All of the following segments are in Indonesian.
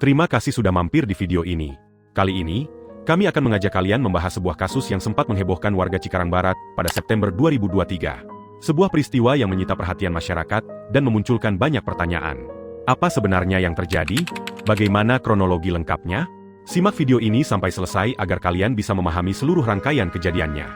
Terima kasih sudah mampir di video ini. Kali ini, kami akan mengajak kalian membahas sebuah kasus yang sempat menghebohkan warga Cikarang Barat pada September 2023. Sebuah peristiwa yang menyita perhatian masyarakat dan memunculkan banyak pertanyaan. Apa sebenarnya yang terjadi? Bagaimana kronologi lengkapnya? Simak video ini sampai selesai agar kalian bisa memahami seluruh rangkaian kejadiannya.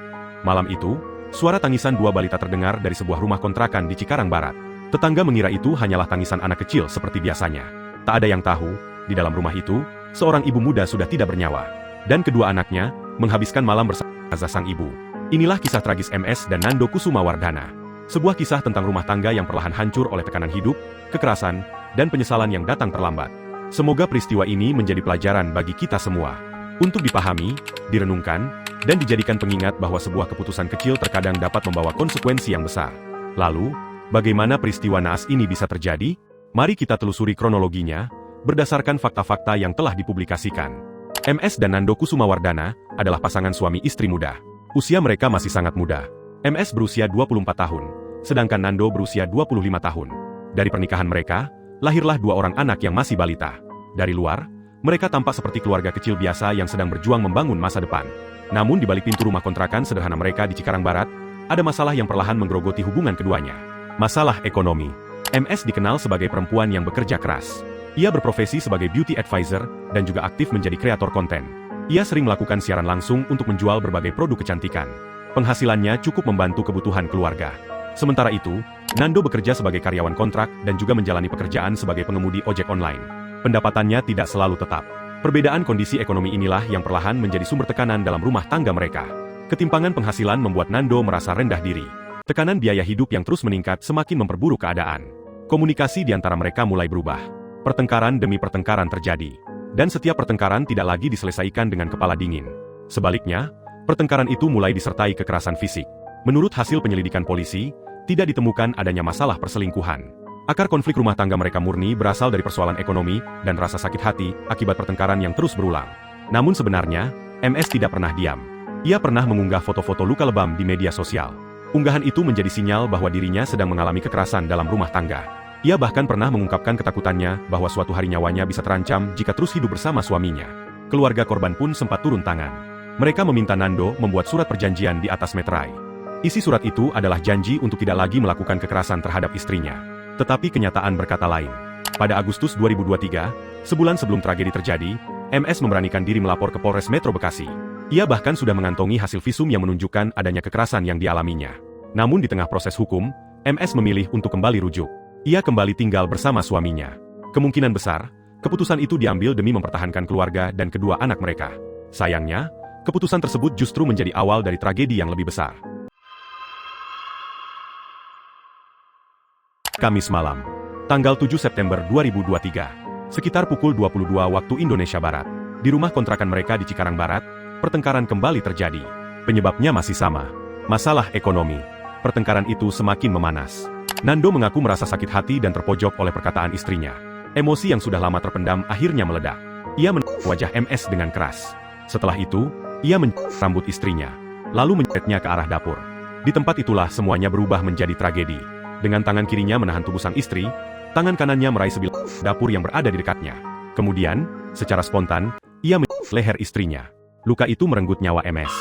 Malam itu, suara tangisan dua balita terdengar dari sebuah rumah kontrakan di Cikarang Barat. Tetangga mengira itu hanyalah tangisan anak kecil seperti biasanya. Tak ada yang tahu, di dalam rumah itu, seorang ibu muda sudah tidak bernyawa. Dan kedua anaknya, menghabiskan malam bersama sang ibu. Inilah kisah tragis MS dan Nando Kusumawardhana. Sebuah kisah tentang rumah tangga yang perlahan hancur oleh tekanan hidup, kekerasan, dan penyesalan yang datang terlambat. Semoga peristiwa ini menjadi pelajaran bagi kita semua. Untuk dipahami, direnungkan, dan dijadikan pengingat bahwa sebuah keputusan kecil terkadang dapat membawa konsekuensi yang besar. Lalu, bagaimana peristiwa naas ini bisa terjadi? Mari kita telusuri kronologinya, berdasarkan fakta-fakta yang telah dipublikasikan. MS dan Nando Kusumawardhana adalah pasangan suami istri muda. Usia mereka masih sangat muda. MS berusia 24 tahun, sedangkan Nando berusia 25 tahun. Dari pernikahan mereka, lahirlah dua orang anak yang masih balita. Dari luar, mereka tampak seperti keluarga kecil biasa yang sedang berjuang membangun masa depan. Namun di balik pintu rumah kontrakan sederhana mereka di Cikarang Barat, ada masalah yang perlahan menggerogoti hubungan keduanya. Masalah ekonomi. MS dikenal sebagai perempuan yang bekerja keras. Ia berprofesi sebagai beauty advisor dan juga aktif menjadi kreator konten. Ia sering melakukan siaran langsung untuk menjual berbagai produk kecantikan. Penghasilannya cukup membantu kebutuhan keluarga. Sementara itu, Nando bekerja sebagai karyawan kontrak dan juga menjalani pekerjaan sebagai pengemudi ojek online. Pendapatannya tidak selalu tetap. Perbedaan kondisi ekonomi inilah yang perlahan menjadi sumber tekanan dalam rumah tangga mereka. Ketimpangan penghasilan membuat Nando merasa rendah diri. Tekanan biaya hidup yang terus meningkat semakin memperburuk keadaan. Komunikasi di antara mereka mulai berubah. Pertengkaran demi pertengkaran terjadi. Dan setiap pertengkaran tidak lagi diselesaikan dengan kepala dingin. Sebaliknya, pertengkaran itu mulai disertai kekerasan fisik. Menurut hasil penyelidikan polisi, tidak ditemukan adanya masalah perselingkuhan. Akar konflik rumah tangga mereka murni berasal dari persoalan ekonomi dan rasa sakit hati akibat pertengkaran yang terus berulang. Namun sebenarnya, MS tidak pernah diam. Ia pernah mengunggah foto-foto luka lebam di media sosial. Unggahan itu menjadi sinyal bahwa dirinya sedang mengalami kekerasan dalam rumah tangga. Ia bahkan pernah mengungkapkan ketakutannya bahwa suatu hari nyawanya bisa terancam jika terus hidup bersama suaminya. Keluarga korban pun sempat turun tangan. Mereka meminta Nando membuat surat perjanjian di atas meterai. Isi surat itu adalah janji untuk tidak lagi melakukan kekerasan terhadap istrinya. Tetapi kenyataan berkata lain. Pada Agustus 2023, sebulan sebelum tragedi terjadi, MS memberanikan diri melapor ke Polres Metro Bekasi. Ia bahkan sudah mengantongi hasil visum yang menunjukkan adanya kekerasan yang dialaminya. Namun di tengah proses hukum, MS memilih untuk kembali rujuk. Ia kembali tinggal bersama suaminya. Kemungkinan besar, keputusan itu diambil demi mempertahankan keluarga dan kedua anak mereka. Sayangnya, keputusan tersebut justru menjadi awal dari tragedi yang lebih besar. Kamis malam, tanggal 7 September 2023, sekitar pukul 22 waktu Indonesia Barat. Di rumah kontrakan mereka di Cikarang Barat, pertengkaran kembali terjadi. Penyebabnya masih sama, masalah ekonomi. Pertengkaran itu semakin memanas. Nando mengaku merasa sakit hati dan terpojok oleh perkataan istrinya. Emosi yang sudah lama terpendam akhirnya meledak. Ia menepuk wajah MS dengan keras. Setelah itu, ia menjepit rambut istrinya, lalu menjeretnya ke arah dapur. Di tempat itulah semuanya berubah menjadi tragedi. Dengan tangan kirinya menahan tubuh sang istri, tangan kanannya meraih sebilah dapur yang berada di dekatnya. Kemudian, secara spontan, ia menjepit leher istrinya. Luka itu merenggut nyawa MS.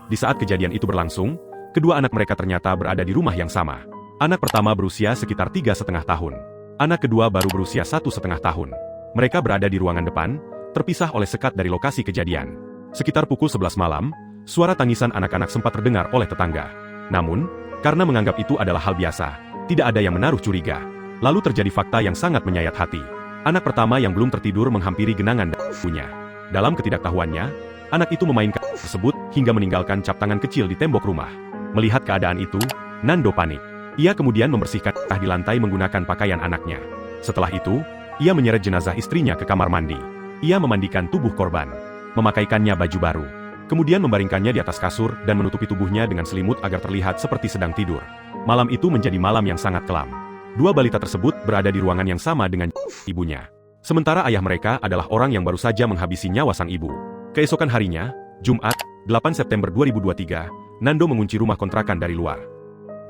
Di saat kejadian itu berlangsung, kedua anak mereka ternyata berada di rumah yang sama. Anak pertama berusia sekitar 3,5 tahun. Anak kedua baru berusia 1,5 tahun. Mereka berada di ruangan depan, terpisah oleh sekat dari lokasi kejadian. Sekitar pukul 11 malam, suara tangisan anak-anak sempat terdengar oleh tetangga. Namun, karena menganggap itu adalah hal biasa, tidak ada yang menaruh curiga. Lalu terjadi fakta yang sangat menyayat hati. Anak pertama yang belum tertidur menghampiri genangan dan ibunya. Dalam ketidaktahuannya, anak itu memainkan tersebut hingga meninggalkan cap tangan kecil di tembok rumah. Melihat keadaan itu, Nando panik. Ia kemudian membersihkan darah di lantai menggunakan pakaian anaknya. Setelah itu, ia menyeret jenazah istrinya ke kamar mandi. Ia memandikan tubuh korban, memakaikannya baju baru. Kemudian membaringkannya di atas kasur dan menutupi tubuhnya dengan selimut agar terlihat seperti sedang tidur. Malam itu menjadi malam yang sangat kelam. Dua balita tersebut berada di ruangan yang sama dengan ibunya. Sementara ayah mereka adalah orang yang baru saja menghabisi nyawa sang ibu. Keesokan harinya, Jumat, 8 September 2023, Nando mengunci rumah kontrakan dari luar.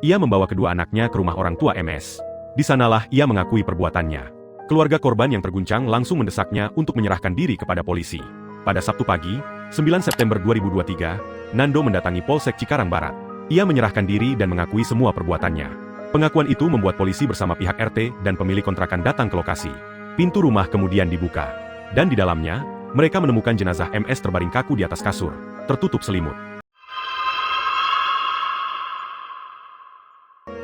Ia membawa kedua anaknya ke rumah orang tua MS. Di sanalah ia mengakui perbuatannya. Keluarga korban yang terguncang langsung mendesaknya untuk menyerahkan diri kepada polisi. Pada Sabtu pagi, 9 September 2023, Nando mendatangi Polsek Cikarang Barat. Ia menyerahkan diri dan mengakui semua perbuatannya. Pengakuan itu membuat polisi bersama pihak RT dan pemilik kontrakan datang ke lokasi. Pintu rumah kemudian dibuka. Dan di dalamnya, mereka menemukan jenazah MS terbaring kaku di atas kasur, tertutup selimut.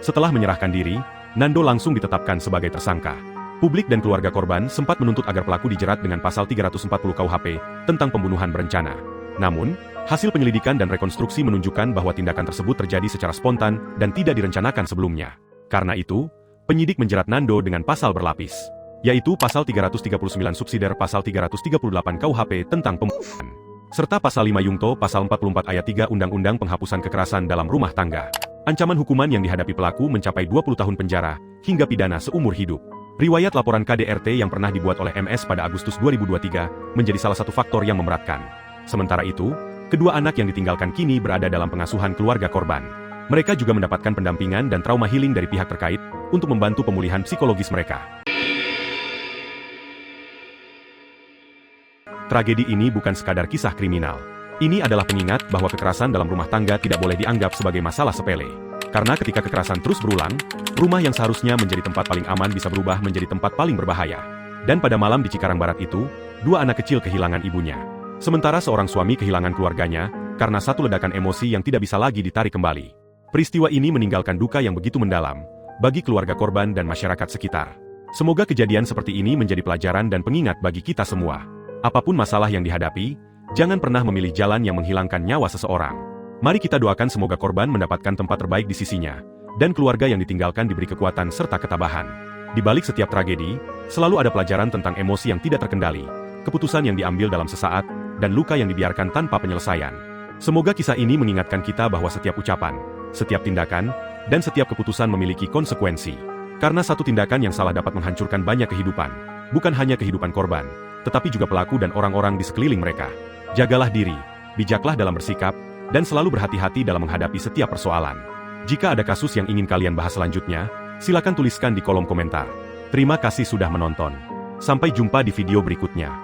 Setelah menyerahkan diri, Nando langsung ditetapkan sebagai tersangka. Publik dan keluarga korban sempat menuntut agar pelaku dijerat dengan pasal 340 KUHP tentang pembunuhan berencana. Namun, hasil penyelidikan dan rekonstruksi menunjukkan bahwa tindakan tersebut terjadi secara spontan dan tidak direncanakan sebelumnya. Karena itu, penyidik menjerat Nando dengan pasal berlapis, yaitu pasal 339 subsidiar pasal 338 KUHP tentang pembunuhan, serta pasal 5 Yungto pasal 44 ayat 3 Undang-Undang Penghapusan Kekerasan dalam Rumah Tangga. Ancaman hukuman yang dihadapi pelaku mencapai 20 tahun penjara hingga pidana seumur hidup. Riwayat laporan KDRT yang pernah dibuat oleh MS pada Agustus 2023 menjadi salah satu faktor yang memberatkan. Sementara itu, kedua anak yang ditinggalkan kini berada dalam pengasuhan keluarga korban. Mereka juga mendapatkan pendampingan dan trauma healing dari pihak terkait untuk membantu pemulihan psikologis mereka. Tragedi ini bukan sekadar kisah kriminal. Ini adalah pengingat bahwa kekerasan dalam rumah tangga tidak boleh dianggap sebagai masalah sepele. Karena ketika kekerasan terus berulang, rumah yang seharusnya menjadi tempat paling aman bisa berubah menjadi tempat paling berbahaya. Dan pada malam di Cikarang Barat itu, dua anak kecil kehilangan ibunya. Sementara seorang suami kehilangan keluarganya, karena satu ledakan emosi yang tidak bisa lagi ditarik kembali. Peristiwa ini meninggalkan duka yang begitu mendalam, bagi keluarga korban dan masyarakat sekitar. Semoga kejadian seperti ini menjadi pelajaran dan pengingat bagi kita semua. Apapun masalah yang dihadapi, jangan pernah memilih jalan yang menghilangkan nyawa seseorang. Mari kita doakan semoga korban mendapatkan tempat terbaik di sisinya, dan keluarga yang ditinggalkan diberi kekuatan serta ketabahan. Di balik setiap tragedi, selalu ada pelajaran tentang emosi yang tidak terkendali, keputusan yang diambil dalam sesaat, dan luka yang dibiarkan tanpa penyelesaian. Semoga kisah ini mengingatkan kita bahwa setiap ucapan, setiap tindakan, dan setiap keputusan memiliki konsekuensi. Karena satu tindakan yang salah dapat menghancurkan banyak kehidupan, bukan hanya kehidupan korban, tetapi juga pelaku dan orang-orang di sekeliling mereka. Jagalah diri, bijaklah dalam bersikap, dan selalu berhati-hati dalam menghadapi setiap persoalan. Jika ada kasus yang ingin kalian bahas selanjutnya, silakan tuliskan di kolom komentar. Terima kasih sudah menonton. Sampai jumpa di video berikutnya.